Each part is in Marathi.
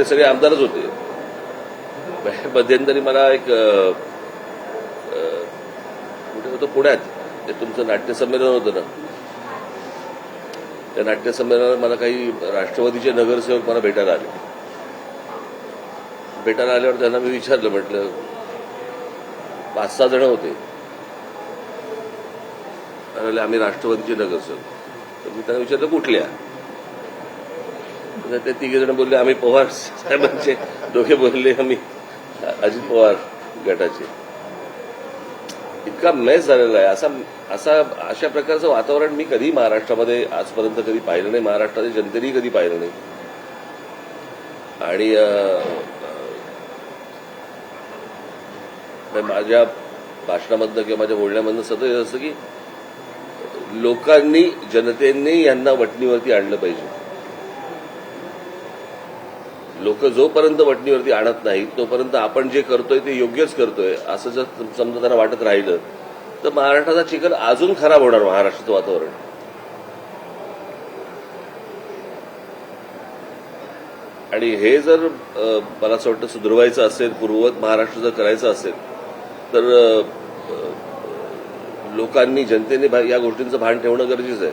पहिले सगळे आमदारच होते. मध्यंतरी मला एक कुठे होतं पुण्यात ते तुमचं नाट्यसंमेलन होतं ना, त्या नाट्यसंमेलनात मला काही राष्ट्रवादीचे नगरसेवक मला भेटायला आल्यावर त्यांना मी विचारलं, म्हटलं 5-6 जण होते, आम्ही राष्ट्रवादीचे नगरसेवक. तर मी त्यांना विचारलं कुठल्या, ते 3 जण बोलले आम्ही पवार साहेबांचे, दोघे बोलले आम्ही अजित पवार गटाचे. इतका मेस झालेला आहे. अशा प्रकारचं वातावरण मी कधी महाराष्ट्रामध्ये आजपर्यंत कधी पाहिलं नाही, महाराष्ट्राच्या जनतेनेही कधी पाहिलं नाही. आणि माझ्या भाषणामधनं किंवा माझ्या बोलण्यामधनं सतत असं की लोकांनी, जनतेने यांना वटणीवरती आणलं पाहिजे. लोक जोपर्यंत वटणीवरती आणत नाहीत तोपर्यंत आपण जे करतोय ते योग्यच करतोय असं जर समजा त्यांना वाटत राहिलं तर महाराष्ट्राचा चिखल अजून खराब होणार. महाराष्ट्राचं वातावरण आणि हे जर मला असं वाटतं सुधारवायचं असेल, पूर्ववत महाराष्ट्र जर करायचं असेल तर लोकांनी, जनतेने या गोष्टींचं भान ठेवणं गरजेचं आहे.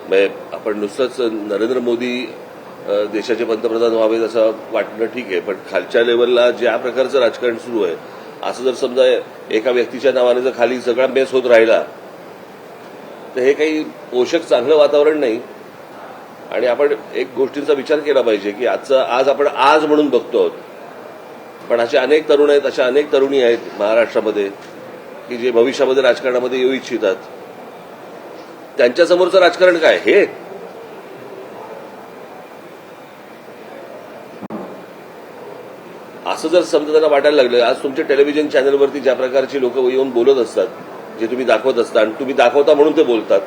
म्हणजे आपण नुसतंच नरेंद्र मोदी देशाचे पंतप्रधान व्हावेत असं वाटणं ठीक आहे, पण खालच्या लेवलला ज्या प्रकारचं राजकारण सुरू आहे, असं जर समजा एका व्यक्तीच्या नावाने जर खाली सगळा मेस होत राहिला तर हे काही पोषक चांगलं वातावरण नाही. आणि आपण एक गोष्टींचा विचार केला पाहिजे की आज आपण आज म्हणून बघतो आहोत, पण असे अनेक तरुण आहेत, अशा अनेक तरुणी आहेत महाराष्ट्रामध्ये की जे भविष्यामध्ये राजकारणामध्ये येऊ इच्छितात. त्यांच्यासमोरचं राजकारण काय हे? असं जर समजा त्यांना वाटायला लागलं, आज तुमच्या टेलिव्हिजन चॅनलवरती ज्या प्रकारची लोक येऊन बोलत असतात, जे तुम्ही दाखवत असता आणि तुम्ही दाखवता म्हणून ते बोलतात,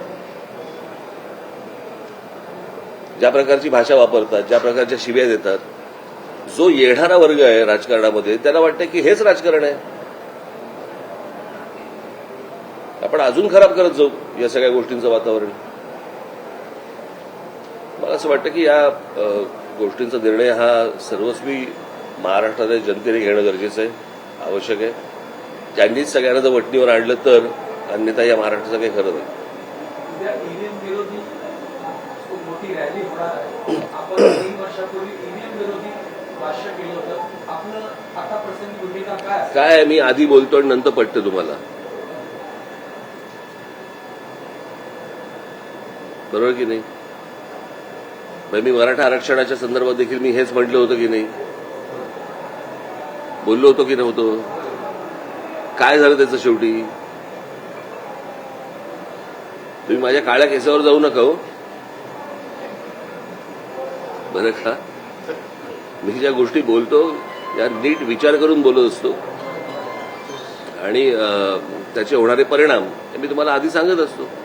ज्या प्रकारची भाषा वापरतात, ज्या प्रकारच्या शिव्या देतात, जो येणारा वर्ग आहे राजकारणामध्ये त्याला वाटतं की हेच राजकारण आहे. आपण अजून खराब करत जाऊ या सगळ्या गोष्टींचं वातावरण. मला असं वाटतं की या गोष्टींचा निर्णय हा सर्वस्वी महाराष्ट्राच्या जनतेने घेणं गरजेचं आहे, आवश्यक आहे. त्यांनीच सगळ्यांना जर वटणीवर आणलं तर, अन्यथा या महाराष्ट्राचं काही खरं नाही. काय मी आधी बोलतो आणि नंतर पटतं तुम्हाला, बरोबर की नाही? मी मराठा आरक्षणाच्या संदर्भात देखील मी हेच म्हटलं होतं की नाही, बोललो होतो की नव्हतो? काय झालं त्याचं शेवटी? तुम्ही माझ्या काळ्या केसावर जाऊ नका हो, बरं का? मी ज्या गोष्टी बोलतो या नीट विचार करून बोलत असतो आणि त्याचे होणारे परिणाम मी तुम्हाला आधी सांगत असतो.